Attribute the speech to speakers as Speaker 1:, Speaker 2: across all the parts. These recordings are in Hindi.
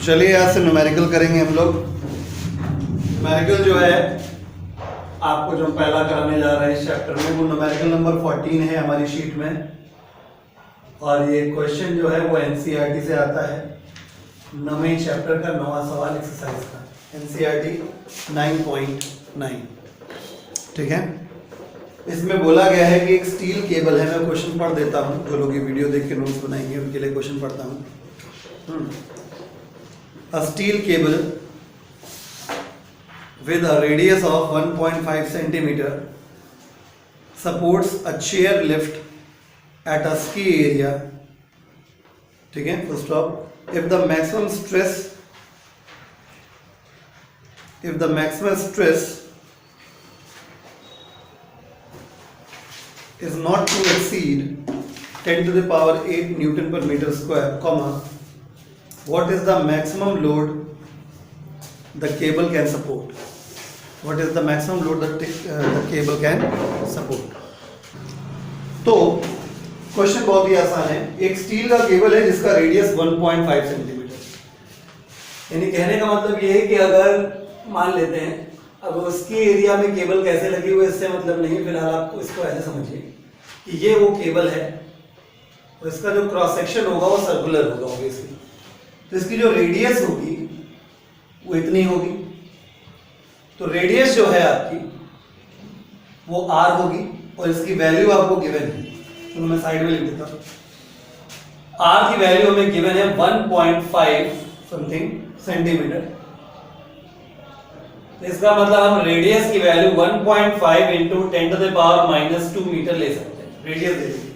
Speaker 1: चलिए यहाँ से न्यूमेरिकल करेंगे हम लोग। न्यूमेरिकल जो है आपको जो पहला कराने जा रहे हैं इस चैप्टर में वो न्यूमेरिकल नंबर 14 है हमारी शीट में, और ये क्वेश्चन जो है वो एनसीईआरटी से आता है। 9वें चैप्टर का 9वां सवाल एक्सरसाइज का, एनसीईआरटी 9.9। ठीक है, इसमें बोला गया है कि एक स्टील केबल है। मैं क्वेश्चन पढ़ देता हूँ, जो लोग ये वीडियो देख के नोट्स बनाएंगे उनके लिए क्वेश्चन पढ़ता हूँ। A steel cable with a radius of 1.5 centimeter supports a chair lift at a ski area. ठीक है, full stop. If the maximum stress is not to exceed 10 to the power 8 Newton per meter square, comma, what is the maximum load the cable can support? What is the maximum load the cable can support? तो क्वेश्चन बहुत ही आसान है। एक स्टील का केबल है जिसका रेडियस 1.5 सेंटीमीटर, यानी कहने का मतलब ये है कि अगर मान लेते हैं, अब उसके एरिया में केबल कैसे लगी हुई इससे मतलब नहीं, फिलहाल आपको इसको ऐसे समझिए कि ये वो केबल है और इसका जो क्रॉस सेक्शन होगा वो सर्कुलर होगा ऑब्वियसली। तो इसकी जो रेडियस होगी वो इतनी होगी। तो रेडियस जो है आपकी वो r होगी और इसकी वैल्यू आपको गिवन है, तो मैं साइड में लिख देता हूं। r की वैल्यू हमें गिवन है 1.5 समथिंग सेंटीमीटर। तो इसका मतलब हम रेडियस की value 1.5 into 10 to the power -2 metre ले सकते हैं। रेडियस दे दीजिए,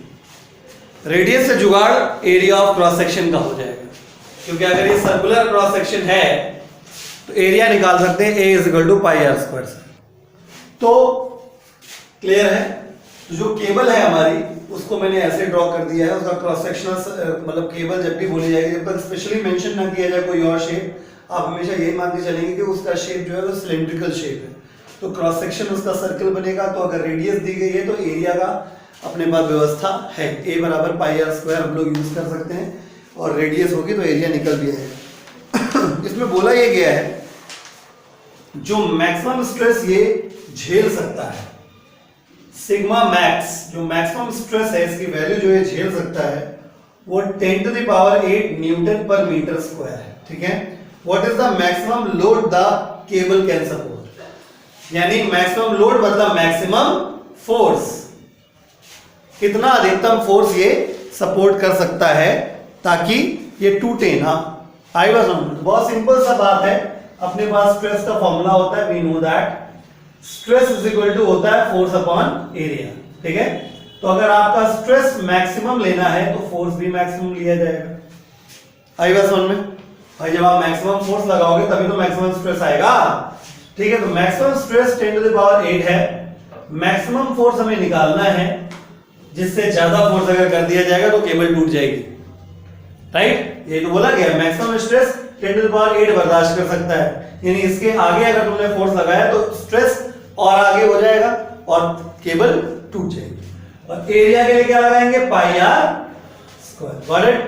Speaker 1: रेडियस से जुगाड़ एरिया ऑफ क्रॉस सेक्शन का हो जाएगा, क्योंकि अगर ये सर्कुलर क्रॉस सेक्शन है तो एरिया निकाल सकते हैं A = πr²। तो क्लियर है। तो जो केबल है हमारी उसको मैंने ऐसे ड्रॉ कर दिया है। उसका क्रॉस सेक्शनल मतलब केबल जब भी बोली जाएगी, जब तक स्पेशली मेंशन ना किया जाए कोई और शेप, आप हमेशा यही मान के चलेंगे कि उसका शेप जो है वो सिलेंड्रिकल शेप है। तो क्रॉस सेक्शन उसका सर्कल बनेगा। तो अगर रेडियस दी गई है तो एरिया का अपने पास व्यवस्था है, A = πr² हम लोग यूज कर सकते हैं, और रेडियस होगी तो एरिया निकल भी आएगा। इसमें बोला ये गया है जो मैक्सिमम स्ट्रेस ये झेल सकता है, सिग्मा मैक्स, जो मैक्सिमम स्ट्रेस है इसकी वैल्यू जो ये झेल सकता है वो 10 to the power 8 Newton per metre square है। ठीक है, what is the maximum load the cable can support, यानी मैक्सिमम लोड मतलब मैक्सिमम फोर्स, कितना अधिकतम फोर्स ये सपोर्ट कर सकता है ताकि ये टूटे ना। आई वाज ऑन, बहुत सिंपल सा बात है। अपने पास स्ट्रेस का फॉर्मूला होता है, वी नो दैट स्ट्रेस = होता है फोर्स अपॉन एरिया। ठीक है, तो अगर आपका स्ट्रेस मैक्सिमम लेना है तो फोर्स भी मैक्सिमम लिया जाएगा। आई वाज ऑन में भाई, जब आप मैक्सिमम फोर्स लगाओगे तभी तो मैक्सिमम स्ट्रेस आएगा। ठीक है, तो maximum stress 10 to the power 8 है। मैक्सिमम फोर्स हमें निकालना है, जिससे ज्यादा फोर्स अगर कर दिया जाएगा तो केबल टूट जाएगी। राइट, ये तो बोला गया maximum stress 10 to the power 8 बर्दाश्त कर सकता है, यानी इसके आगे अगर तुमने फोर्स लगाया तो स्ट्रेस और आगे हो जाएगा और केबल टूट जाएगी। और एरिया के लिए क्या लगाएंगे, πr²। Got it.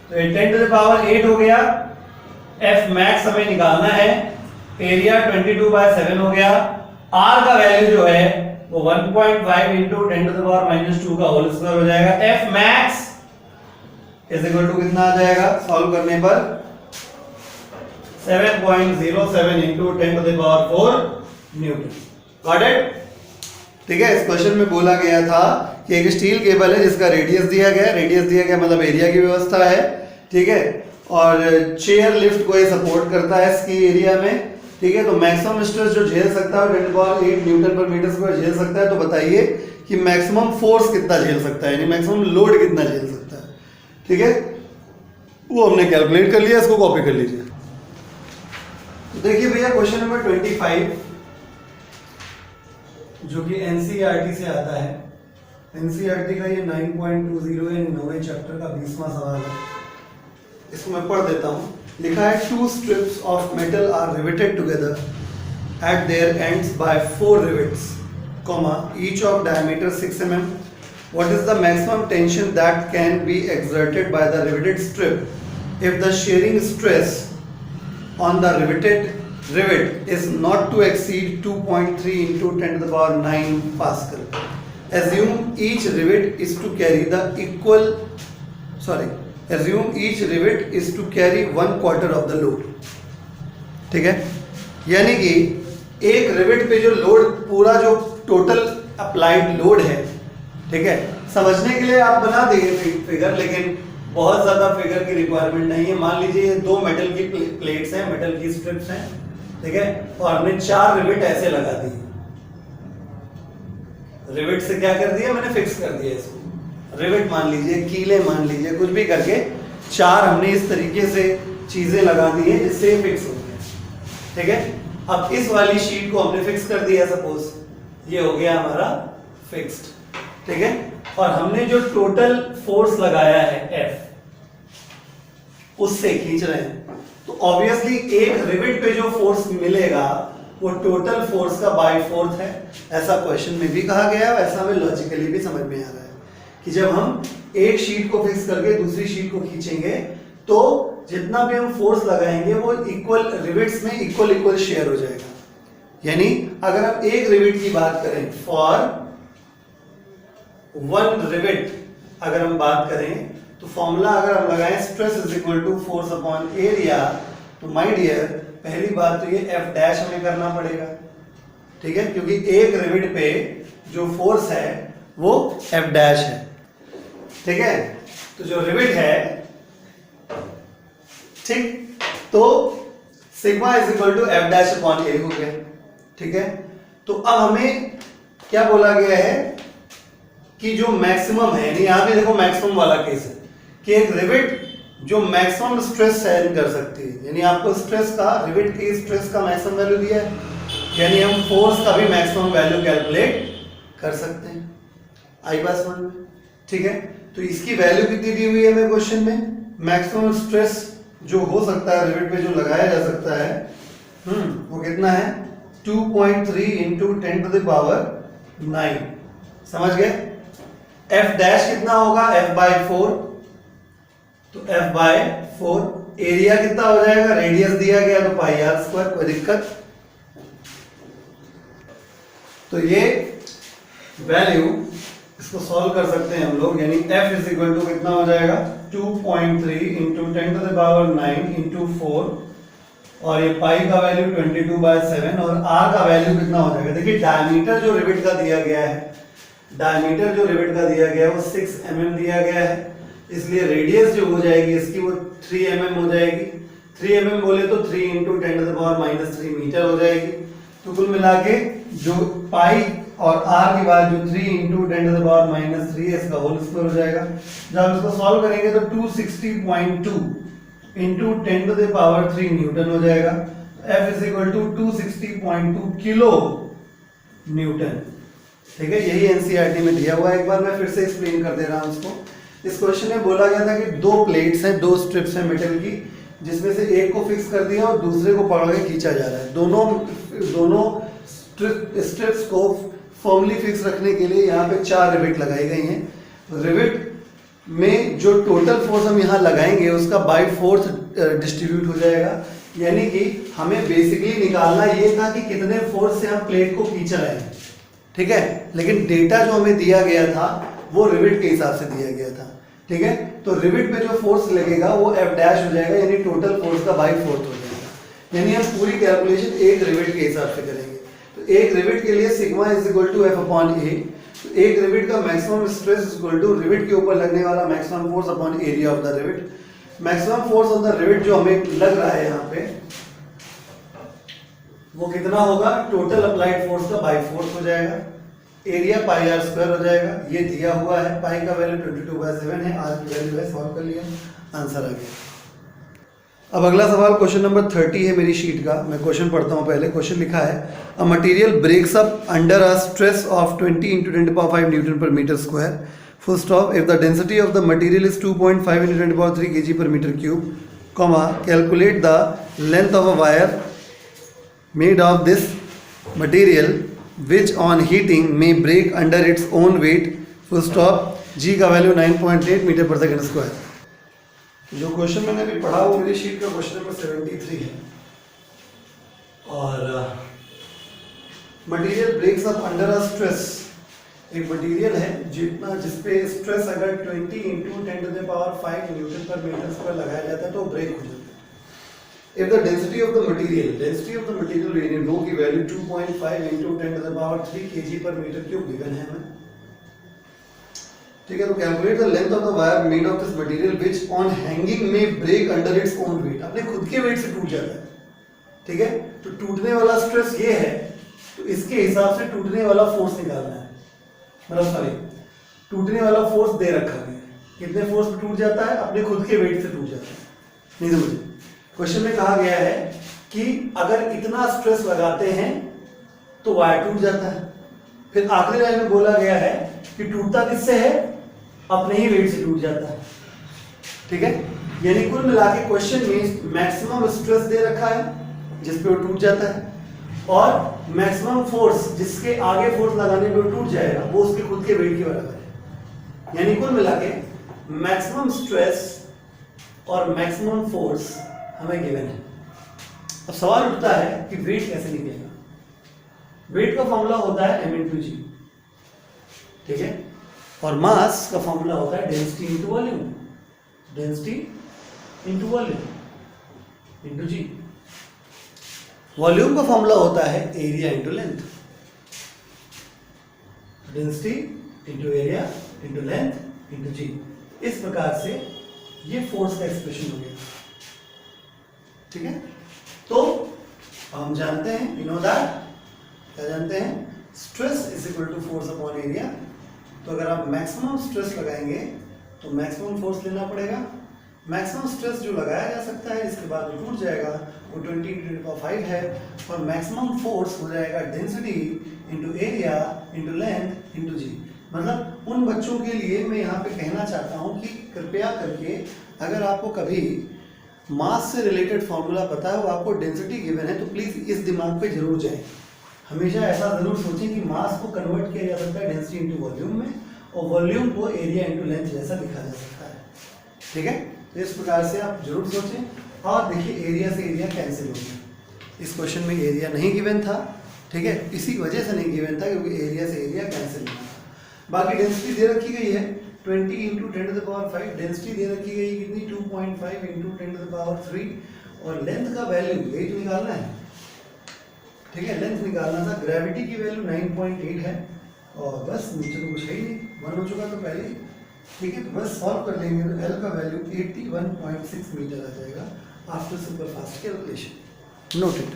Speaker 1: तो 10 टू द पावर 8 हो गया। F मैक्स हमें निकालना है, एरिया 22/7 हो गया। R का वैल्यू जो है वो 1.5 इंटू 10 टू द पावर -2 का होल स्क्वायर हो जाएगा। F मैक्स कितना आ जाएगा सॉल्व करने पर 7.07 into 10 to the power 4 newton. Got it. ठीक है, इस क्वेश्चन में बोला गया था कि एक स्टील केबल है जिसका रेडियस दिया गया, रेडियस दिया गया मतलब एरिया की व्यवस्था है। ठीक है, और चेयर लिफ्ट को ये सपोर्ट करता है इसकी एरिया में। ठीक है, तो मैक्सिमम स्ट्रेस जो झेल सकता है 10 to the power 8 Newton per metre square झेल सकता है। तो बताइए कि मैक्सिमम फोर्स कितना झेल सकता है, यानी मैक्सिमम लोड कितना झेल सकता है। ठीक है, वो हमने कैलकुलेट कर लिया, इसको कॉपी कर लीजिए। तो देखिए भैया क्वेश्चन नंबर 25 जो कि एनसीईआरटी से आता है। एनसीईआरटी का ये 9.20 है, 9वें चैप्टर का 20वां सवाल है। इसको मैं पढ़ देता हूँ। लिखा है 2 strips of metal are riveted together at their ends by 4 rivets, each of diameter 6 mm. What is the maximum tension that can be exerted by the riveted strip if the shearing stress on the rivet is not to exceed 2.3 into 10 to the power 9 Pascal. Assume each rivet is to carry 1/4 of the load. ठीक है, यानी कि एक रिवेट पे जो लोड, पूरा जो टोटल अप्लाइड लोड है, ठीक है, समझने के लिए आप बना देंगे फिगर, लेकिन बहुत ज्यादा फिगर की रिक्वायरमेंट नहीं है। मान लीजिए ये 2 मेटल की प्लेट्स हैं, मेटल की स्ट्रिप्स हैं, ठीक है, और हमने 4 रिवेट ऐसे लगा दिए। रिवेट से क्या कर दिया मैंने, फिक्स कर दिया इसको। रिवेट मान लीजिए, कीले मान लीजिए, कुछ भी करके 4 हमने इस तरीके से चीजें लगा दी है जिससे फिक्स हो गया। ठीक है, अब इस वाली शीट को हमने फिक्स कर दिया, सपोज ये हो गया हमारा फिक्स्ड। ठीक है, और हमने जो टोटल फोर्स लगाया है F, उससे खींच रहे हैं, तो ऑब्वियसली एक रिवेट पे जो फोर्स मिलेगा वो टोटल फोर्स का बाय फोर्थ है। ऐसा क्वेश्चन में भी कहा गया है, ऐसा हमें लॉजिकली भी समझ में आ रहा है कि जब हम एक शीट को फिक्स करके दूसरी शीट को खींचेंगे तो जितना भी हम फोर्स लगाएंगे वो इक्वल रिवेट्स में इक्वल शेयर हो जाएगा। यानी अगर हम एक रिवेट की बात करें, फॉर 1 रिवेट अगर हम बात करें, तो फॉर्मूला अगर हम लगाएं stress is equal to force upon area, तो माय डियर पहली बात तो ये F डैश हमें करना पड़ेगा। ठीक है, क्योंकि एक रिवेट पे जो फोर्स है वो F डैश है। ठीक है, तो जो रिवेट है, ठीक, तो sigma is equal to F dash upon A हो गया। ठीक है, तो अब हमें क्या बोला गया है कि जो मैक्सिमम है, यानी यहां पे देखो मैक्सिमम वाला केस है कि एक रिवेट जो मैक्सिमम स्ट्रेस सहन कर सकती है, यानी आपको स्ट्रेस का, रिवेट की स्ट्रेस का मैक्सिमम वैल्यू दिया है, यानी हम फोर्स का भी मैक्सिमम वैल्यू कैलकुलेट कर सकते हैं। आई बात समझ में? ठीक है, तो इसकी वैल्यू कितनी दी हुई है हमें क्वेश्चन में, मैक्सिमम स्ट्रेस जो हो सकता है रिवेट पे जो लगाया जा सकता है, वो कितना है 2.3 इंटू 10 टू द पावर 9। समझ गए? F डैश कितना होगा, F बाय 4, तो F बाय 4, एरिया कितना हो जाएगा, रेडियस दिया गया तो पाई आर स्क्वायर, कोई दिक्कत। तो ये वैल्यू इसको सॉल्व कर सकते हैं हम लोग, यानी F इज इक्वल टू कितना हो जाएगा 2.3 into 10 to the power 9 into 4, और ये पाई का वैल्यू 22/7, और R का वैल्यू कितना हो जाएगा। देखिए डायमीटर जो रिवेट का दिया गया है, डायमीटर जो रिवेट का दिया गया है वो 6 mm दिया गया है, इसलिए रेडियस जो हो जाएगी इसकी वो 3 mm हो जाएगी। 3 mm बोले तो 3 into 10 to the power -3 metre हो जाएगी। तो कुल मिला के जो पाई और R की बात जो 3 इंटू 10 टू द पावर -3 इसका होल स्क्वायर हो जाएगा। जब हम इसको सॉल्व करेंगे तो 260.2 into 10 to the power 3 newton हो जाएगा। F is equal to 260.2 kilo newton. ठीक है, यही एनसीईआरटी में दिया हुआ है, एक बार मैं फिर से एक्सप्लेन कर दे रहा हूं इसको। इस क्वेश्चन में बोला गया था कि 2 प्लेट्स हैं, 2 स्ट्रिप्स हैं मेटल की, जिसमें से एक को फिक्स कर दिया और दूसरे को पकड़ के खींचा जा रहा है। दोनों स्ट्रिप्स को फर्मली फिक्स रखने के लिए यहाँ पे 4 रिवेट लगाई गई हैं। रिवेट में जो टोटल फोर्स हम यहाँ लगाएंगे उसका बाय फोर्थ डिस्ट्रीब्यूट हो जाएगा, यानी कि हमें बेसिकली निकालना ये था कि कितने फोर्स से हम प्लेट को खींच रहे हैं। ठीक है, लेकिन डेटा जो हमें दिया गया था वो रिवेट के हिसाब से दिया गया था। ठीक है, तो रिवेट पे जो फोर्स लगेगा वो F डैश हो जाएगा, यानी टोटल फोर्स का बाय फोर्थ हो जाएगा। यानी हम पूरी कैलकुलेशन एक रिवेट के हिसाब से करेंगे। तो एक रिवेट के लिए sigma is equal to F upon A, तो एक रिवेट का maximum stress is equal to rivet के ऊपर लगने वाला maximum force upon area of the rivet. Maximum force of the rivet जो हमें लग रहा है यहाँ पे वो कितना होगा, टोटल अप्लाइड फोर्स का बाय फोर्थ हो जाएगा। एरिया पाई आर स्क्वायर हो जाएगा, ये दिया हुआ है, पाई का वैल्यू 22/7 है, आर की वैल्यू है, सॉल्व कर लिया, आंसर आ गया। अब अगला सवाल क्वेश्चन नंबर 30 है मेरी शीट का, मैं क्वेश्चन पढ़ता हूँ पहले। क्वेश्चन लिखा है, a material breaks up under a stress of 20 into 10⁵ newton per metre square, full stop, if the density of the material is 2.5 into 10⁻³ kg per metre cube, comma, calculate the length of a wire made of this material which on heating may break under its own weight, full stop, g का वैल्यू 9.8 मीटर पर सेकंड स्क्वायर। जो क्वेश्चन मैंने अभी पढ़ा वो मेरी शीट का क्वेश्चन नंबर 73 है।
Speaker 2: और material breaks up under a stress, एक मटेरियल है जिसपे स्ट्रेस अगर 20 इंटू 10⁵ न्यूटन पर मीटर पर लगाया जाता है तो ब्रेक हो जाता है। If the density of the material radium rho की value 2.5 into 10⁻³ kg per metre cube given है हमें, ठीक है। तो calculate the length of the wire made of this material which on hanging में break under its own weight, अपने खुद के वेट से टूट जाता है, ठीक है। तो टूटने वाला स्ट्रेस ये है, तो इसके हिसाब से टूटने वाला फोर्स निकालना है, मतलब सॉरी टूटने वाला फोर्स दे रखा है, कितने फोर्स पे टूट जाता है, अपने खुद के वेट से टूट जाता है। नहीं समझे, क्वेश्चन में कहा गया है कि अगर इतना स्ट्रेस लगाते हैं तो वायर टूट जाता है, फिर आखिरी लाइन में बोला गया है कि टूटता किससे है, अपने ही वेट से टूट जाता है, ठीक है। यानी कुल मिला के क्वेश्चन में मैक्सिमम स्ट्रेस दे रखा है जिस पे वो टूट जाता है, और मैक्सिमम फोर्स जिसके आगे फोर्स लगाने पे वो टूट जाएगा वो उसके खुद के वेट के बराबर है। यानी कुल मिला के मैक्सिमम स्ट्रेस और मैक्सिमम फोर्स हमें गिवन है। अब सवाल उठता है कि वेट कैसे निकलेगा। वेट का फॉर्मूला होता है m/g, ठीक है, और मास का फॉर्मूला होता है density into volume, density into volume into g. Volume का फॉर्मूला होता है area into length, density into area into length into g. इस प्रकार से ये फोर्स का एक्सप्रेशन हो गया, ठीक है। तो हम जानते हैं, यू नो दैट, क्या जानते हैं, stress is equal to force upon area. तो अगर आप मैक्सिमम स्ट्रेस लगाएंगे तो मैक्सिमम फोर्स लेना पड़ेगा। मैक्सिमम स्ट्रेस जो लगाया जा सकता है इसके बाद वो टूट जाएगा, वो 20⁵ है, और मैक्सिमम फोर्स हो जाएगा density into area into length into g. मतलब उन बच्चों के लिए मैं यहाँ पे कहना चाहता हूँ कि कृपया करके अगर आपको कभी मास से रिलेटेड फॉर्मूला पता है, वो आपको डेंसिटी गिवन है, तो प्लीज़ इस दिमाग पे जरूर जाएं। हमेशा ऐसा जरूर सोचें कि मास को कन्वर्ट किया जा सकता है डेंसिटी इंटू वॉल्यूम में, और वॉल्यूम को एरिया इंटू लेंथ जैसा लिखा जा सकता है, ठीक है। तो इस प्रकार से आप जरूर सोचें। और देखिए एरिया से एरिया कैंसिल हो गया, इस क्वेश्चन में एरिया नहीं गिवन था, ठीक है, इसी वजह से नहीं गिवन था क्योंकि एरिया से एरिया कैंसिल हुआ। बाकी डेंसिटी दे रखी गई है 20 इंटू 10⁵, डेंसिटी दे रखी गई कितनी 2.5 इंटू 10⁵, और लेंथ का वैल्यू यही तो निकालना है, ठीक है, लेंथ निकालना था। ग्रेविटी की वैल्यू 9.8 है, और बस नीचे तो कुछ है ही नहीं, 1 हो चुका तो पहले ही, ठीक है। तो बस सॉल्व कर लेंगे तो एल का वैल्यू 81.6 मीटर आ जाएगा आफ्टर सुपरफास्ट कैलकुलेशन, नोटेड।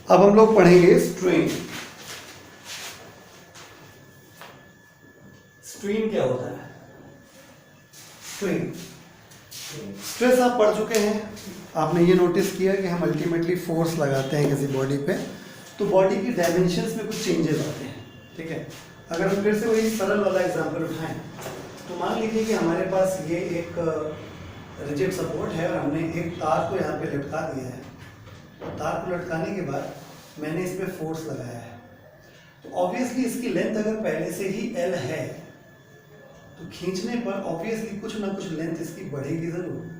Speaker 2: अब हम लोग पढ़ेंगे स्ट्रेन। स्ट्रेन क्या होता है? स्ट्रेन, स्ट्रेस आप पढ़ चुके हैं, आपने ये नोटिस किया कि हम अल्टीमेटली फोर्स लगाते हैं किसी बॉडी पे, तो बॉडी की डायमेंशंस में कुछ चेंजेस आते हैं, ठीक है। अगर हम फिर से वही सरल वाला एग्जांपल उठाएं, तो मान लीजिए कि हमारे पास ये एक रिजिड सपोर्ट है और हमने एक तार को यहाँ पे लटका दिया है, और तार को लटकाने के बाद मैंने इस पर फोर्स लगाया है, तो ऑब्वियसली इसकी लेंथ अगर पहले से ही एल है तो खींचने पर ऑब्वियसली कुछ ना कुछ लेंथ इसकी बढ़ेगी जरूर,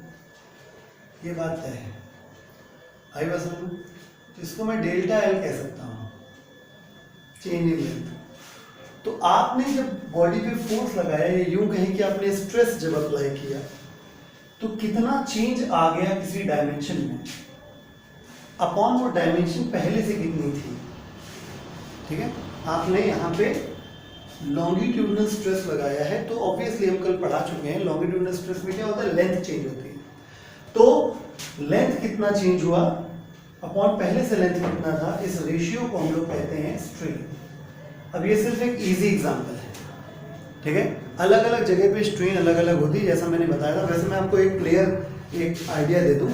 Speaker 2: ये बात तय है। आई बात समझ? तो इसको मैं डेल्टा एल कह सकता हूँ, चेंज इन लेंथ। तो आपने जब बॉडी पे फोर्स लगाया, ये यूं कहें कि आपने स्ट्रेस जब अप्लाई किया, तो कितना चेंज आ गया किसी डायमेंशन में अपॉन वो डायमेंशन पहले से कितनी थी, ठीक है। आपने यहाँ पे लॉन्गिट्यूडनल स्ट्रेस लगाया है, तो ऑब्वियसली हम कल पढ़ा चुके हैं लॉन्गिट्यूडनल स्ट्रेस में क्या होता है, लेंथ चेंज होती है। तो लेंथ कितना चेंज हुआ अपॉन पहले से लेंथ कितना था, इस रेशियो को हम लोग कहते हैं स्ट्रेन। अब ये सिर्फ एक इजी एग्जांपल है, ठीक है। अलग अलग जगह पे स्ट्रेन अलग अलग होती है, जैसा मैंने बताया था। वैसे मैं आपको एक क्लियर एक आइडिया दे दूं,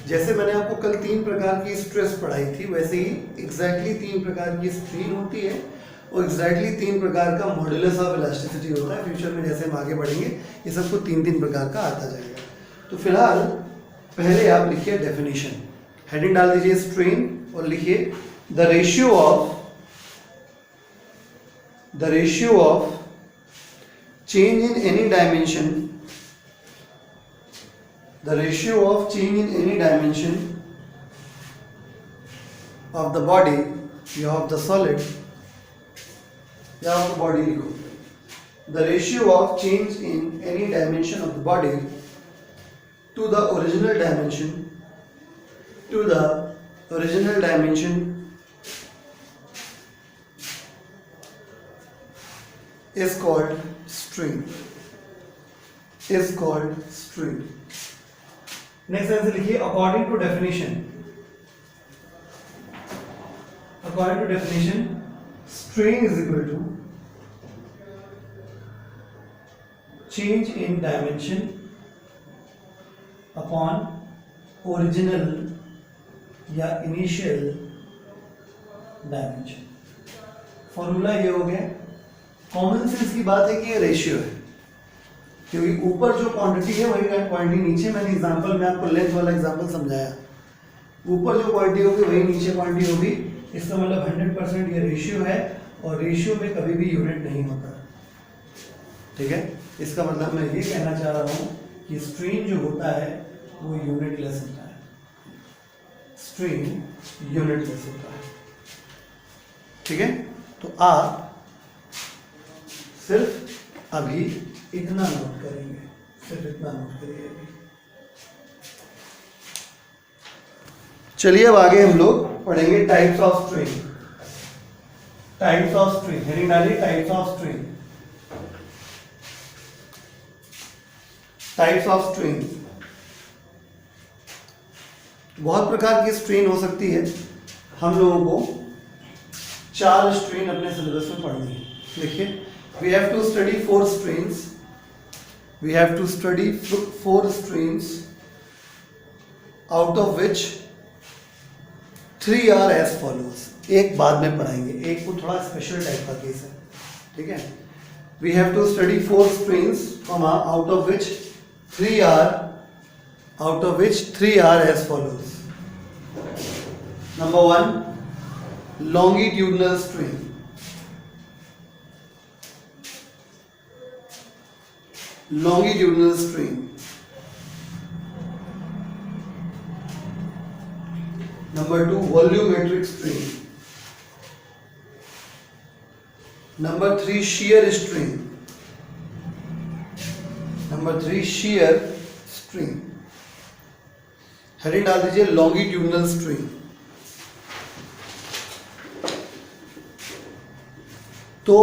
Speaker 2: जैसे मैंने आपको कल 3 प्रकार की स्ट्रेस पढ़ाई थी, वैसे ही एग्जैक्टली 3 प्रकार की स्ट्रेन होती है, और एग्जैक्टली 3 प्रकार का मॉड्यूलस ऑफ इलास्टिसिटी होता है। फ्यूचर में जैसे हम आगे बढ़ेंगे ये सबको 3-3 प्रकार का आता जाएगा। तो फिलहाल पहले आप लिखिए डेफिनेशन, हेडिंग डाल दीजिए स्ट्रेन, और लिखिए the ratio of change in any dimension, the ratio of change in any dimension of the body या of the solid या of the body लिखो, the ratio of change in any dimension of the body to the original dimension is called strain. Next answer लिखिए, according to definition strain is equal to change in dimension upon original या initial dimension. फॉर्मूला ये हो गया. कॉमन सेंस की बात है कि ये रेशियो है, क्योंकि ऊपर जो क्वांटिटी है वही क्वांटिटी नीचे. मैंने एग्जांपल में आपको लेंथ वाला एग्जांपल समझाया, ऊपर जो क्वांटिटी होगी वही नीचे क्वांटिटी होगी. इसका मतलब 100% ये रेशियो है, और रेशियो में कभी भी यूनिट नहीं होता. ठीक है, इसका मतलब मैं ये कहना चाह रहा हूँ कि स्ट्रेन जो होता है वो यूनिटलेस होता है. ठीक है, तो आप सिर्फ अभी इतना नोट करेंगे, चलिए अब आगे हम लोग पढ़ेंगे टाइप्स ऑफ स्ट्रेन. हेडिंग डालिए टाइप्स ऑफ स्ट्रेन. बहुत प्रकार की स्ट्रेन हो सकती है. हम लोगों को 4 स्ट्रेन अपने सिलेबस में पढ़नी है. देखिए, we have to study 4 strains, out of which 3 are as follows. एक बाद में पढ़ाएंगे, एक को थोड़ा स्पेशल टाइप का केस है. ठीक है, we have to study 4 strains, out of which 3 are as follows. Number 1, longitudinal strain. Number 2, volumetric strain. Number 3, shear strain. Heading डाल दीजिए लॉन्गिट्यूडनल स्ट्रेन. तो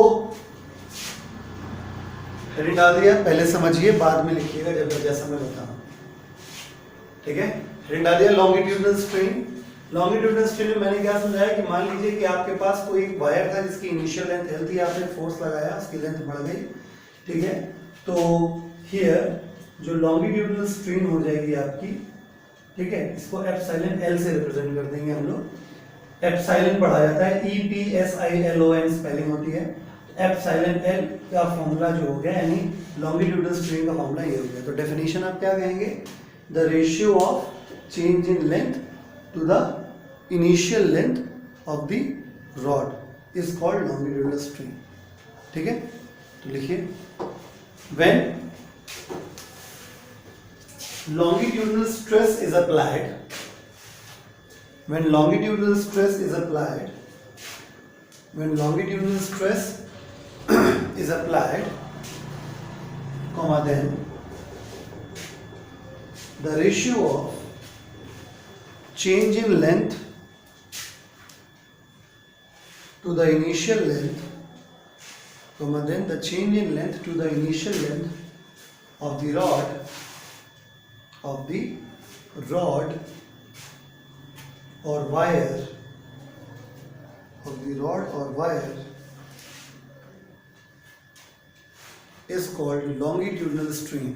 Speaker 2: हेडिंग डाल दिया, पहले समझिए बाद में लिखिएगा जैसा मैं बताऊं. ठीक है, हेडिंग डाल दिया लॉन्गिट्यूडनल स्ट्रेन. लॉन्गिट्यूडनल स्ट्रेन में मैंने क्या समझाया कि मान लीजिए कि आपके पास कोई वायर था जिसकी इनिशियल लेंथ एल थी, आपने फोर्स लगाया, उसकी लेंथ बढ़ गई. ठीक है, तो हियर जो लॉन्गिट्यूडनल स्ट्रेन हो जाएगी आपकी, ठीक है, इसको एप्सिलॉन एल से रिप्रेजेंट कर देंगे हम लोग. एप्सिलॉन पढ़ा जाता है, EPSILON स्पेलिंग होती है. एप्सिलॉन एल का फॉर्मूला जो हो गया, यानी लॉन्गिट्यूडनल स्ट्रेन का फॉर्मूला ये हो गया. तो डेफिनेशन आप क्या कहेंगे, the ratio of change in length to the initial length of the rod is called longitudinal strain. ठीक है, तो लिखिए, when longitudinal stress is applied, then the ratio of change in length to the initial length, then the change in length to the initial length of the rod or wire is called longitudinal strain.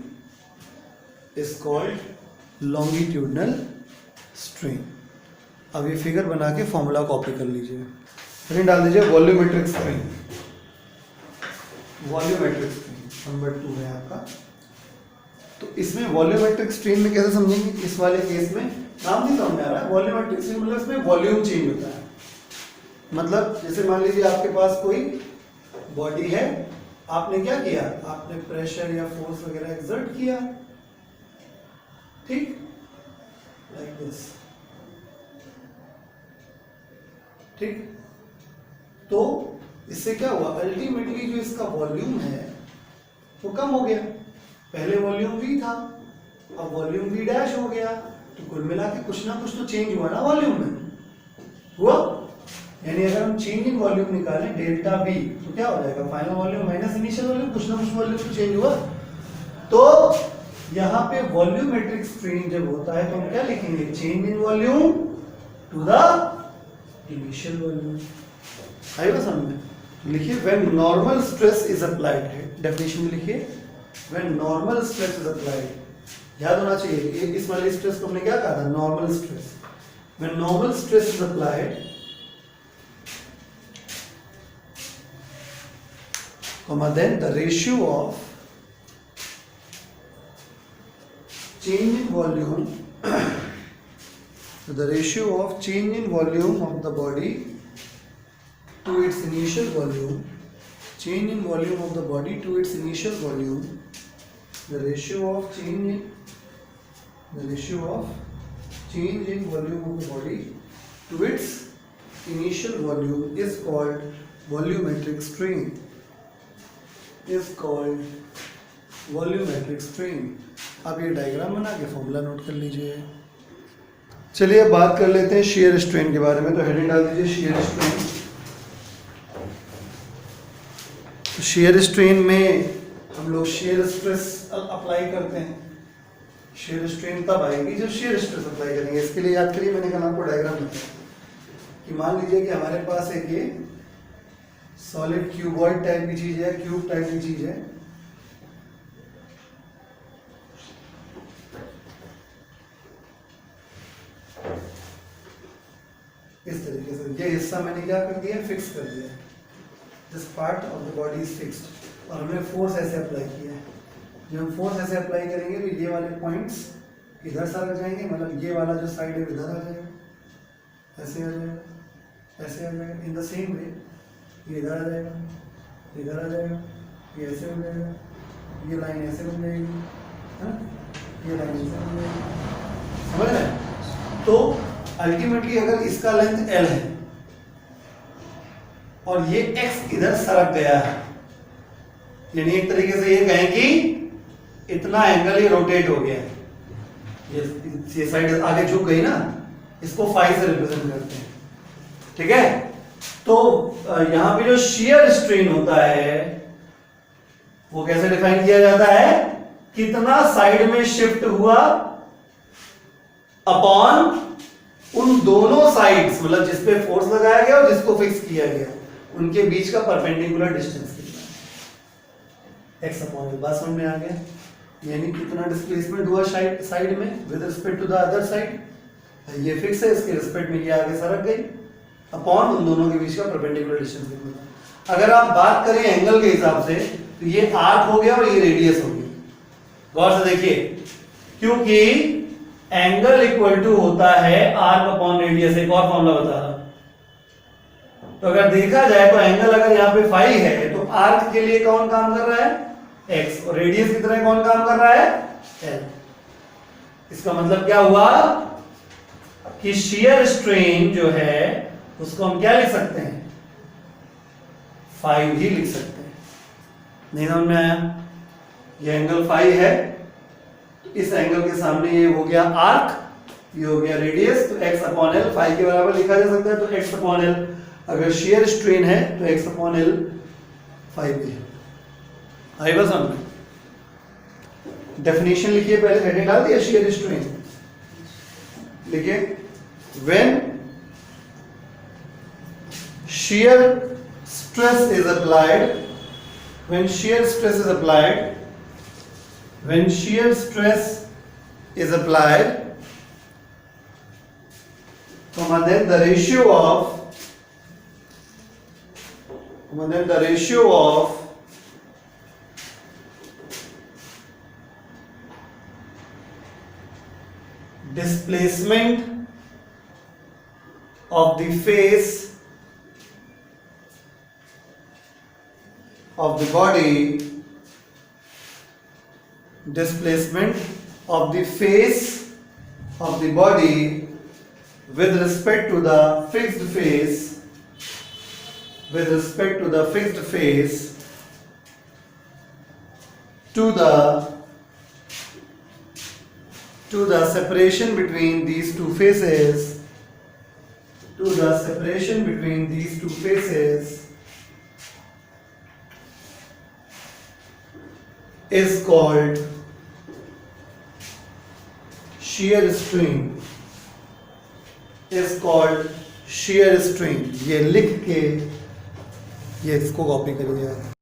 Speaker 2: अब ये फिगर बना के फॉर्मूला कॉपी कर लीजिए. फिर डाल दीजिए वॉल्यूमेट्रिक स्ट्रेन. नंबर 2 है आपका. तो इसमें वॉल्यूमेट्रिक स्ट्रेन में कैसे समझेंगे, इस वाले केस में नाम नहीं समझ आ रहा है. वॉल्यूमेट्रिक स्ट्रेन मतलब इसमें वॉल्यूम चेंज होता है. मतलब जैसे मान लीजिए आपके पास कोई बॉडी है, आपने क्या किया, आपने प्रेशर या फोर्स वगैरह एक्सर्ट किया, ठीक, लाइक दिस. ठीक। तो इससे क्या हुआ, अल्टीमेटली जो इसका वॉल्यूम है वो कम हो गया। पहले वॉल्यूम v था, अब वॉल्यूम v डैश हो गया। तो कुल मिला के कुछ ना कुछ तो चेंज हुआ ना वॉल्यूम में, हुआ। यानी अगर हम चेंज इन वॉल्यूम निकालें डेल्टा v, तो क्या हो जाएगा, final volume minus initial volume, कुछ ना कुछ वॉल्यूम तो चेंज हुआ। तो यहाँ पे वॉल्यूमेट्रिक स्ट्रेन जब होता है तो हम क्या लिखेंगे, change in volume to the initial volume. आएगा समझ में? लिखिए when normal stress is applied है, डेफिनेशन में लिखिए when normal stress is applied. याद होना चाहिए कि इस वाले स्ट्रेस को हमने क्या कहा था, normal stress. When normal stress is applied then the ratio of change in volume the ratio of change in volume of the body to its initial volume, change in volume of the body to its initial volume, the ratio of change in volume of the body to its initial volume is called volumetric strain, is called volumetric strain। आप ये डायग्राम बना के फॉर्मूला नोट कर लीजिए। चलिए अब बात कर लेते हैं shear strain के बारे में। तो हेडिंग डाल दीजिए shear strain। shear strain में हम लोग shear stress अप्लाई करते हैं। shear strain तब आएगी जब shear stress अप्लाई करेंगे। इसके लिए याद करिए, मैंने कहा आपको डायग्राम बताया कि मान लीजिए कि हमारे पास एक ये सॉलिड क्यूबॉइड टाइप की चीज है, क्यूब टाइप की चीज है। इस तरीके से ये हिस्सा मैंने क्या कर दिया, फिक्स कर दिया। This part of the body is fixed और हमने फोर्स ऐसे अप्लाई किया है। जब हम फोर्स ऐसे अप्लाई करेंगे तो ये वाले पॉइंट्स इधर सरक जाएंगे, मतलब ये वाला जो साइड है इधर आ जाएगा, ऐसे आ जाएगा, ऐसे आ जाएगा। इन द सेम वे ये इधर आ जाएगा, इधर आ जाएगा, ये ऐसे हो जाएगा, ये लाइन ऐसे बन जाएगी, है ना, ये लाइन ऐसे बन जाएगी। समझ रहे हैं? तो अल्टीमेटली अगर इसका लेंथ L है और ये X इधर सरक गया है, यानी एक तरीके से ये कहें कि इतना एंगल ये रोटेट हो गया है, ये साइड आगे झुक गई ना, इसको फाई से रिप्रेजेंट करते हैं। ठीक है? तो यहां पे जो shear strain होता है वो कैसे डिफाइन किया जाता है, कितना साइड में शिफ्ट हुआ अपॉन उन दोनों साइड्स, मतलब जिस पे फोर्स लगाया गया और जिसको फिक्स किया गया, उनके बीच का परपेंडिकुलर डिस्टेंस कितना है, x अपॉन l। बात समझ में आ गया? यानी कितना डिस्प्लेसमेंट हुआ साइड में with respect to the other side, ये फिक्स है, इसके रिस्पेक्ट में ये आगे सरक गई, अपॉन उन दोनों के बीच का परपेंडिकुलर डिस्टेंस कितना। अगर आप बात करें एंगल के हिसाब से तो ये आर्क हो गया और ये रेडियस हो गया। गौर से देखिए, क्योंकि एंगल इक्वल टू होता है आर्क अपॉन रेडियस। एक और फॉर्मूला बता रहा हूं। तो अगर देखा जाए तो एंगल अगर यहाँ पे फाई है तो आर्क के लिए कौन काम कर रहा है, x, और रेडियस की तरह कौन काम कर रहा है, l। इसका मतलब क्या हुआ कि shear strain जो है उसको हम क्या लिख सकते हैं, 5 ही लिख सकते हैं। नहीं समझ में आया? ये एंगल 5 है, तो इस एंगल के सामने ये हो गया आर्क, ये हो गया रेडियस, तो x अपॉन l 5 के बराबर लिखा जा सकता है। तो x अपॉन l अगर shear strain है तो x अपॉन l 5 भी है। आई बस समझ? डेफिनेशन लिखिए, पहले हेडिंग डाल दिया shear strain। लिखिए when shear stress is applied, when shear stress is applied, when shear stress is applied, then the ratio of displacement of the face of the body, displacement of the face of the body with respect to the fixed face with respect to the fixed face to the separation between these two faces, is called shear strain, ये लिख के ये इसको कॉपी करिए आप।